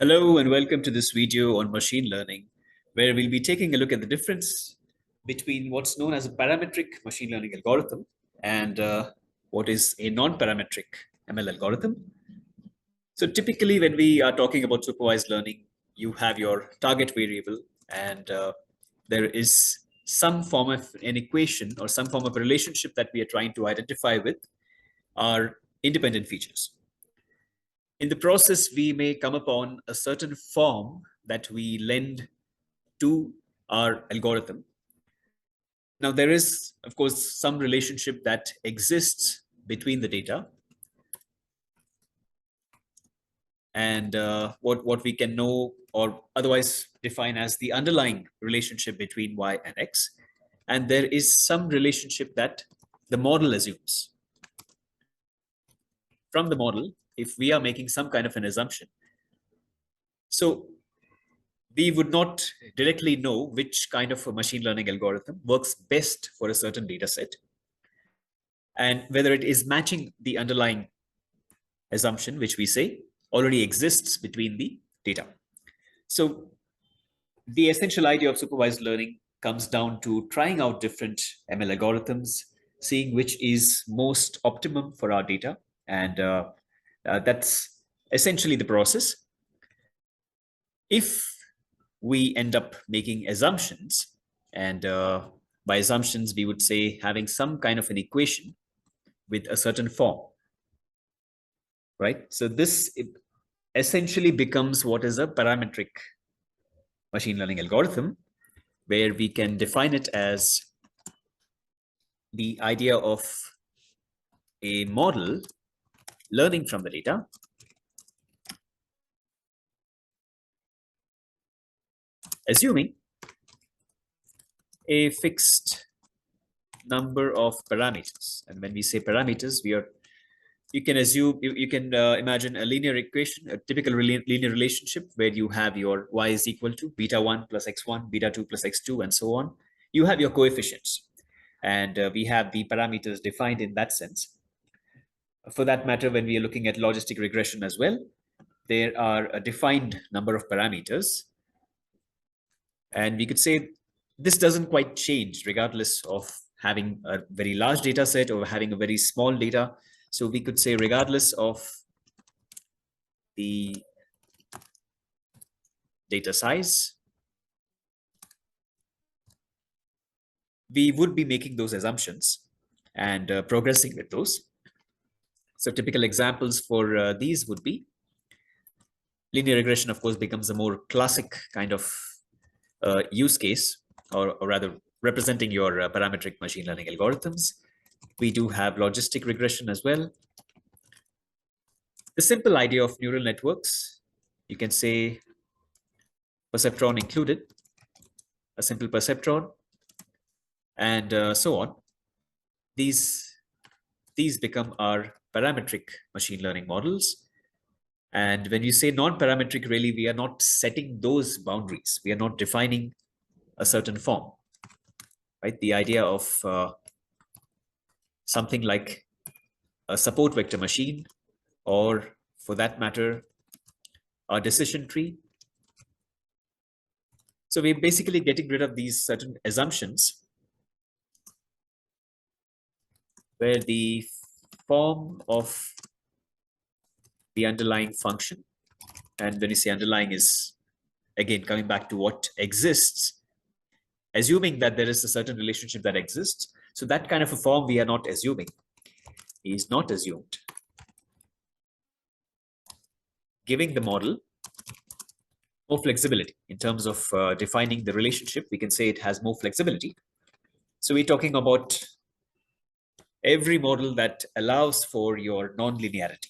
Hello and welcome to this video on machine learning, where we'll be taking a look at the difference between what's known as a parametric machine learning algorithm and what is a non-parametric ML algorithm. So typically when we are talking about supervised learning, you have your target variable and there is some form of an equation or some form of a relationship that we are trying to identify with our independent features. In the process, we may come upon a certain form that we lend to our algorithm. Now, there is, of course, some relationship that exists between the data and what we can know or otherwise define as the underlying relationship between y and x. And there is some relationship that the model assumes. From the model, if we are making some kind of an assumption, so we would not directly know which kind of a machine learning algorithm works best for a certain data set and whether it is matching the underlying assumption, which we say already exists between the data. So the essential idea of supervised learning comes down to trying out different ML algorithms, seeing which is most optimum for our data. And that's essentially the process. If we end up making assumptions, and by assumptions, we would say having some kind of an equation with a certain form, right? So this essentially becomes what is a parametric machine learning algorithm, where we can define it as the idea of a model learning from the data assuming a fixed number of parameters. And when we say parameters, you can assume, you can imagine a linear equation, a typical linear relationship where you have your y is equal to beta 1 plus x1, beta 2 plus x2, and so on. You have your coefficients, and we have the parameters defined in that sense. For that matter, when we are looking at logistic regression as well, there are a defined number of parameters. And we could say this doesn't quite change regardless of having a very large data set or having a very small data. So we could say regardless of the data size, we would be making those assumptions and progressing with those. So typical examples for these would be linear regression, of course, becomes a more classic kind of use case, or rather representing your parametric machine learning algorithms. We do have logistic regression as well. The simple idea of neural networks, you can say perceptron included, a simple perceptron, and so on. These become our parametric machine learning models. And when you say non-parametric, really, we are not setting those boundaries. We are not defining a certain form, right? The idea of something like a support vector machine, or for that matter, a decision tree. So we're basically getting rid of these certain assumptions where the form of the underlying function, and when you say underlying is, again, coming back to what exists, assuming that there is a certain relationship that exists. So that kind of a form we are not assuming, is not assumed. Giving the model more flexibility in terms of defining the relationship, we can say it has more flexibility. So we're talking about every model that allows for your non-linearity,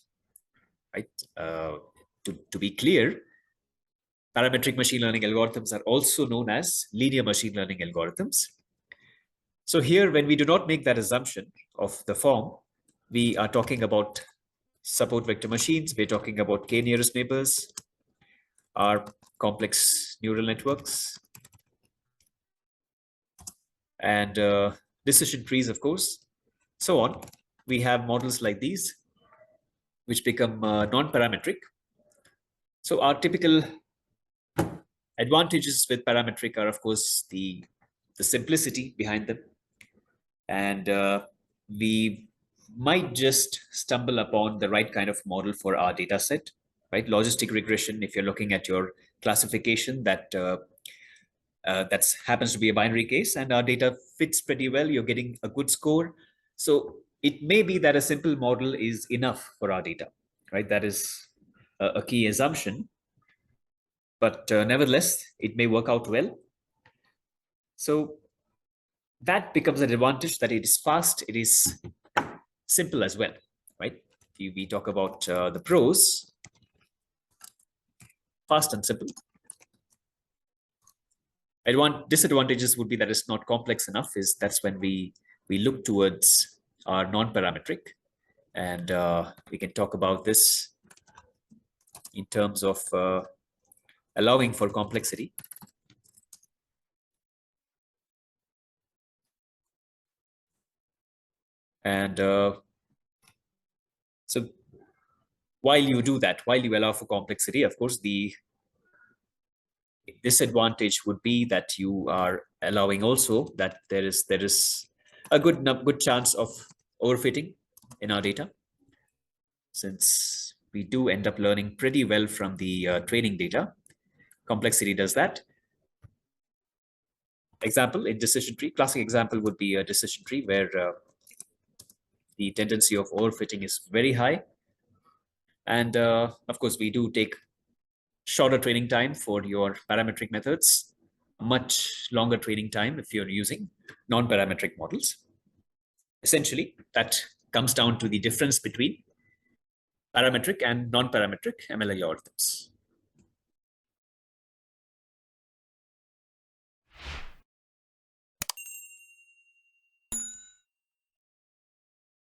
right? To be clear, parametric machine learning algorithms are also known as linear machine learning algorithms. So here, when we do not make that assumption of the form, we are talking about support vector machines. We're talking about k nearest neighbors, our complex neural networks, and decision trees, of course, so on. We have models like these, which become non-parametric. So our typical advantages with parametric are, of course, the simplicity behind them. And we might just stumble upon the right kind of model for our data set, right? Logistic regression, if you're looking at your classification, that happens to be a binary case, and our data fits pretty well. You're getting a good score. So it may be that a simple model is enough for our data, right? That is a key assumption. But nevertheless, it may work out well. So that becomes an advantage, that it is fast, it is simple as well, right? If we talk about the pros, fast and simple. Disadvantages would be that it's not complex enough. That's when we look towards our non-parametric, and we can talk about this in terms of allowing for complexity. And so while you do that, while you allow for complexity, of course, the disadvantage would be that you are allowing also that there is a good chance of overfitting in our data, since we do end up learning pretty well from the training data. Complexity does that. Example in decision tree, classic example would be a decision tree where the tendency of overfitting is very high. And of course, we do take shorter training time for your parametric methods, much longer training time if you're using non-parametric models. Essentially, that comes down to the difference between parametric and non-parametric ML algorithms.